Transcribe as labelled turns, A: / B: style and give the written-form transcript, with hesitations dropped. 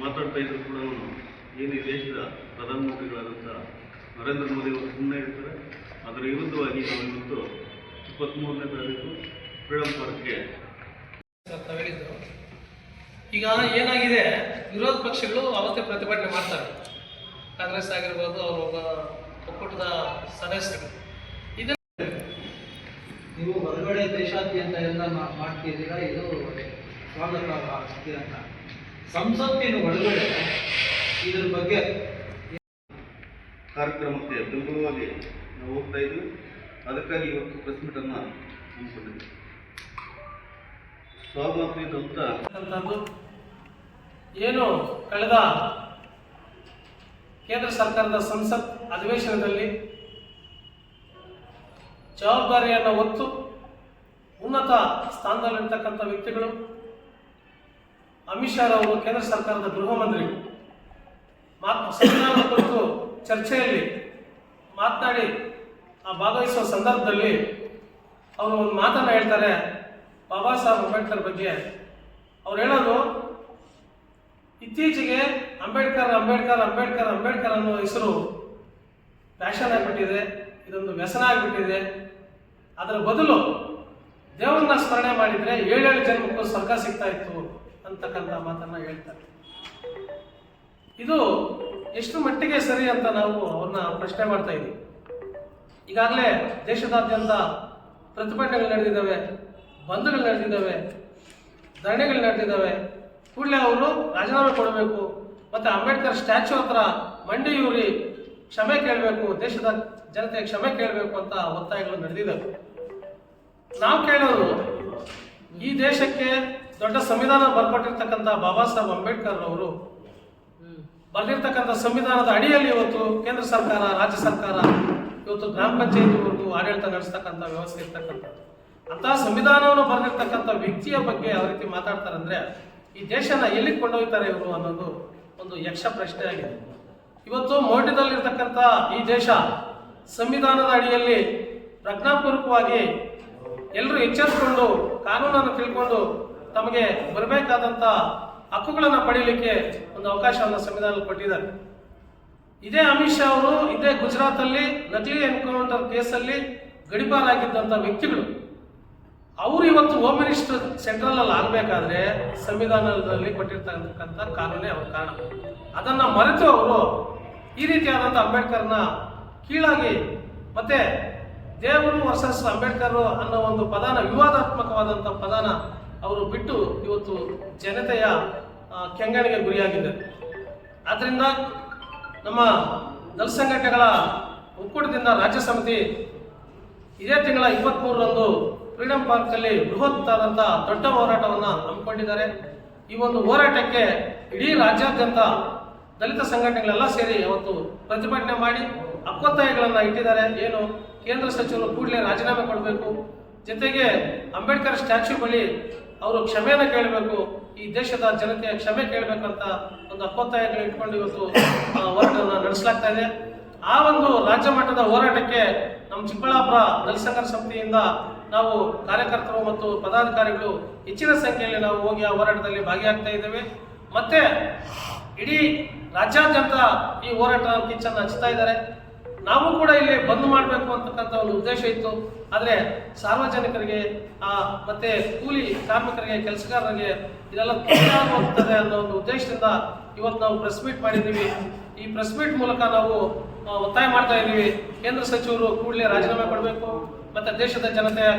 A: ಮಾತಾಡ್ತಾ ಇದ್ರು ಕೂಡ ಅವನು ಏನು ಈ ದೇಶದ ಪ್ರಧಾನಮಂತ್ರಿಗಳಾದಂಥ ನರೇಂದ್ರ ಮೋದಿ ಅವರು ಸುಮ್ಮನೆ ಇರ್ತಾರೆ. ಅದರ ವಿರುದ್ಧವಾಗಿ ನಾವು ಇವತ್ತು 23ನೇ ತಾರೀಕು ಫ್ರೀಡಂ ಪಾರ್ಕ್ಗೆ
B: ಹೇಳಿದ್ರು. ಈಗ ಏನಾಗಿದೆ, ವಿರೋಧ ಪಕ್ಷಗಳು ಅವತ್ತೇ ಪ್ರತಿಭಟನೆ ಮಾಡ್ತಾರೆ. ಕಾಂಗ್ರೆಸ್ ಆಗಿರ್ಬೋದು, ಅವರು ಒಬ್ಬ ಒಕ್ಕೂಟದ ಸದಸ್ಯರು.
C: ನೀವು ಹೊರಗಡೆ ದೇಶಾದ್ಯಂತ ಎಲ್ಲ ಮಾಡ್ತಿದ್ದೀರಾ, ಇದು ಸ್ವಾಗತ ಅಂತ. ಸಂಸತ್ತಿನ ಒಳಗಡೆ ಇದ್ರ ಬಗ್ಗೆ
A: ಕಾರ್ಯಕ್ರಮಕ್ಕೆ ಬೆಂಬಲವಾಗಿ ನಾವು ಹೋಗ್ತಾ ಇದ್ವಿ. ಅದಕ್ಕಾಗಿ ಇವತ್ತು ಪ್ರೆಸ್ ಮೀಟನ್ನು ಹಮ್ಮಿಕೊಂಡಿದ್ವಿ.
B: ಸ್ವಾಗತಿಸಿದಂಥದ್ದು ಏನು ಕಳೆದ ಕೇಂದ್ರ ಸರ್ಕಾರದ ಸಂಸತ್ ಅಧಿವೇಶನದಲ್ಲಿ ಜವಾಬ್ದಾರಿಯನ್ನು ಹೊತ್ತು ಉನ್ನತ ಸ್ಥಾನದಲ್ಲಿರ್ತಕ್ಕಂಥ ವ್ಯಕ್ತಿಗಳು, ಅಮಿತ್ ಶಾ ಅವರು ಕೇಂದ್ರ ಸರ್ಕಾರದ ಗೃಹ ಮಂತ್ರಿ, ಸಂವಿಧಾನದ ಕುರಿತು ಚರ್ಚೆಯಲ್ಲಿ ಮಾತನಾಡಿ ಭಾಗವಹಿಸುವ ಸಂದರ್ಭದಲ್ಲಿ ಅವರು ಒಂದು ಮಾತನ್ನು ಹೇಳ್ತಾರೆ ಬಾಬಾ ಸಾಹೇಬ್ ಅಂಬೇಡ್ಕರ್ ಬಗ್ಗೆ. ಅವ್ರು ಹೇಳೋದು, ಇತ್ತೀಚೆಗೆ ಅಂಬೇಡ್ಕರ್ ಅಂಬೇಡ್ಕರ್ ಅಂಬೇಡ್ಕರ್ ಅಂಬೇಡ್ಕರ್ ಅನ್ನೋ ಹೆಸರು ಫ್ಯಾಷನ್ ಆಗಿಬಿಟ್ಟಿದೆ, ಇದೊಂದು ವ್ಯಸನ ಆಗಿಬಿಟ್ಟಿದೆ. ಅದರ ಬದಲು ದೇವರನ್ನ ಸ್ಮರಣೆ ಮಾಡಿದರೆ 7 ಜನ್ಮಕ್ಕೂ ಸ್ವರ್ಗ ಸಿಗ್ತಾ ಇತ್ತು ಅಂತಕ್ಕಂಥ ಮಾತನ್ನ ಹೇಳ್ತಾರೆ. ಇದು ಎಷ್ಟು ಮಟ್ಟಿಗೆ ಸರಿ ಅಂತ ನಾವು ಅವ್ರನ್ನ ಪ್ರಶ್ನೆ ಮಾಡ್ತಾ ಇದ್ದೀವಿ. ಈಗಾಗಲೇ ದೇಶದಾದ್ಯಂತ ಪ್ರತಿಭಟನೆಗಳು ನಡೆದಿದ್ದಾವೆ, ಬಂದ್ಗಳು ನಡೆದಿದ್ದಾವೆ, ಧರಣಿಗಳು ನಡೆದಿದ್ದಾವೆ. ಕೂಡಲೇ ಅವರು ರಾಜೀನಾಮೆ ಕೊಡಬೇಕು, ಮತ್ತು ಅಂಬೇಡ್ಕರ್ ಸ್ಟ್ಯಾಚ್ಯೂ ಹತ್ರ ಮಂಡಿಯೂರಿ ಕ್ಷಮೆ ಕೇಳಬೇಕು, ದೇಶದ ಜನತೆ ಕ್ಷಮೆ ಕೇಳಬೇಕು ಅಂತ ಒತ್ತಾಯಗಳು ನಡೆದಿದ್ದಾವೆ. ನಾವು ಕೇಳೋದು, ಈ ದೇಶಕ್ಕೆ ದೊಡ್ಡ ಸಂವಿಧಾನ ಬರ್ಕೊಟ್ಟಿರ್ತಕ್ಕಂಥ ಬಾಬಾ ಸಾಹೇಬ್ ಅಂಬೇಡ್ಕರ್ ಅವರು ಬರೆದಿರ್ತಕ್ಕಂಥ ಸಂವಿಧಾನದ ಅಡಿಯಲ್ಲಿ ಇವತ್ತು ಕೇಂದ್ರ ಸರ್ಕಾರ, ರಾಜ್ಯ ಸರ್ಕಾರ, ಇವತ್ತು ಗ್ರಾಮ ಪಂಚಾಯತಿವರೆಗೂ ಆಡಳಿತ ನಡೆಸ್ತಕ್ಕಂಥ ವ್ಯವಸ್ಥೆ ಇರ್ತಕ್ಕಂಥದ್ದು. ಅಂತಹ ಸಂವಿಧಾನವನ್ನು ಬರೆದಿರ್ತಕ್ಕಂಥ ವ್ಯಕ್ತಿಯ ಬಗ್ಗೆ ಯಾವ ರೀತಿ ಮಾತಾಡ್ತಾರೆ ಅಂದರೆ, ಈ ದೇಶನ ಎಲ್ಲಿಗೆ ಕೊಂಡೊಯ್ತಾರೆ ಇವರು ಅನ್ನೋದು ಒಂದು ಯಕ್ಷ ಪ್ರಶ್ನೆ ಆಗಿದೆ. ಇವತ್ತು ಮೌಢ್ಯದಲ್ಲಿರ್ತಕ್ಕಂಥ ಈ ದೇಶ ಸಂವಿಧಾನದ ಅಡಿಯಲ್ಲಿ ಪ್ರಜ್ಞಾಪೂರ್ವಕವಾಗಿ ಎಲ್ಲರೂ ಎಚ್ಚರಿಸಿಕೊಂಡು ಕಾನೂನನ್ನು ತಿಳ್ಕೊಂಡು ತಮಗೆ ಬರಬೇಕಾದಂಥ ಹಕ್ಕುಗಳನ್ನು ಪಡೀಲಿಕ್ಕೆ ಒಂದು ಅವಕಾಶವನ್ನು ಸಂವಿಧಾನ ಕೊಟ್ಟಿದ್ದಾರೆ. ಇದೇ ಅಮಿತ್ ಶಾ ಅವರು ಇದೇ ಗುಜರಾತಲ್ಲಿ ನಕಲಿ ಎನ್ಕೌಂಟರ್ ಕೇಸಲ್ಲಿ ಗಡಿಪಾರಾಗಿದ್ದಂಥ ವ್ಯಕ್ತಿಗಳು, ಅವರು ಇವತ್ತು ಹೋಮ್ ಮಿನಿಸ್ಟರ್ ಸೆಂಟ್ರಲ್ ಅಲ್ಲಿ ಆಗಬೇಕಾದ್ರೆ ಸಂವಿಧಾನದಲ್ಲಿ ಕೊಟ್ಟಿರ್ತಕ್ಕಂಥ ಕಾನೂನೇ ಅವ್ರ ಕಾರಣ. ಅದನ್ನು ಮರೆತು ಅವರು ಈ ರೀತಿಯಾದಂಥ ಅಂಬೇಡ್ಕರ್ನ ಕೀಳಾಗಿ, ಮತ್ತೆ ದೇವರು ವರ್ಸಸ್ ಅಂಬೇಡ್ಕರ್ ಅನ್ನೋ ಒಂದು ಪದಾನ, ವಿವಾದಾತ್ಮಕವಾದಂಥ ಪದಾನ ಅವರು ಬಿಟ್ಟು ಇವತ್ತು ಜನತೆಯ ಕೆಂಗಣಿಗೆ ಗುರಿಯಾಗಿದ್ದಾರೆ. ಆದ್ದರಿಂದ ನಮ್ಮ ದಲಿತ ಸಂಘಟನೆಗಳ ಒಕ್ಕೂಟದಿಂದ ರಾಜ್ಯ ಸಮಿತಿ ಇದೇ ತಿಂಗಳ 23ರಂದು ಫ್ರೀಡಂ ಪಾರ್ಕಲ್ಲಿ ಬೃಹತ್ತಾದಂಥ ದೊಡ್ಡ ಹೋರಾಟವನ್ನು ಹಮ್ಮಿಕೊಂಡಿದ್ದಾರೆ. ಈ ಒಂದು ಹೋರಾಟಕ್ಕೆ ಇಡೀ ರಾಜ್ಯಾದ್ಯಂತ ದಲಿತ ಸಂಘಟನೆಗಳೆಲ್ಲ ಸೇರಿ ಅವತ್ತು ಪ್ರತಿಭಟನೆ ಮಾಡಿ ಹಕ್ಕೊತ್ತಾಯಗಳನ್ನು ಇಟ್ಟಿದ್ದಾರೆ. ಏನು, ಕೇಂದ್ರ ಸಚಿವರು ಕೂಡಲೇ ರಾಜೀನಾಮೆ ಕೊಡಬೇಕು, ಜೊತೆಗೆ ಅಂಬೇಡ್ಕರ್ ಸ್ಟ್ಯಾಚ್ಯೂ ಬಳಿ ಅವರು ಕ್ಷಮೆಯನ್ನು ಕೇಳಬೇಕು, ಈ ದೇಶದ ಜನತೆಯ ಕ್ಷಮೆ ಕೇಳಬೇಕಂತ ಒಂದು ಹಕ್ಕೊತ್ತಾಯಗಳು ಇಟ್ಕೊಂಡು ಇವತ್ತು ಹೋರಾಟವನ್ನು ನಡೆಸಲಾಗ್ತಾ ಇದೆ. ಆ ಒಂದು ರಾಜ್ಯ ಮಟ್ಟದ ಹೋರಾಟಕ್ಕೆ ನಮ್ಮ ಚಿಕ್ಕಬಳ್ಳಾಪುರ ದಲಿತ ಸಂಘರ್ಷ ಸಮಿತಿಯಿಂದ ನಾವು ಕಾರ್ಯಕರ್ತರು ಮತ್ತು ಪದಾಧಿಕಾರಿಗಳು ಹೆಚ್ಚಿನ ಸಂಖ್ಯೆಯಲ್ಲಿ ನಾವು ಹೋಗಿ ಆ ಹೋರಾಟದಲ್ಲಿ ಭಾಗಿಯಾಗ್ತಾ ಇದ್ದೇವೆ. ಮತ್ತೆ ಇಡೀ ರಾಜ್ಯಾದ್ಯಂತ ಈ ಹೋರಾಟ ಕಿಚ್ಚನ್ನು ಹಚ್ತಾ ಇದ್ದಾರೆ. ನಾವು ಕೂಡ ಇಲ್ಲಿ ಬಂದ್ ಮಾಡಬೇಕು ಅಂತಕ್ಕಂಥ ಒಂದು ಉದ್ದೇಶ ಇತ್ತು. ಆದರೆ ಸಾರ್ವಜನಿಕರಿಗೆ ಮತ್ತೆ ಕೂಲಿ ಕಾರ್ಮಿಕರಿಗೆ, ಕೆಲಸಗಾರರಿಗೆ ಇದೆಲ್ಲ ತೊಂದರೆ ಆಗುತ್ತದೆ ಅನ್ನೋ ಒಂದು ಉದ್ದೇಶದಿಂದ ಇವತ್ತು ನಾವು ಪ್ರೆಸ್ ಮೀಟ್ ಮಾಡಿದ್ದೀವಿ. ಈ ಪ್ರೆಸ್ ಮೀಟ್ ಮೂಲಕ ನಾವು ಒತ್ತಾಯ ಮಾಡ್ತಾ ಇದ್ದೀವಿ, ಕೇಂದ್ರ ಸಚಿವರು ಕೂಡಲೇ ರಾಜೀನಾಮೆ ಕೊಡಬೇಕು, ಮತ್ತೆ ದೇಶದ ಜನತೆಯ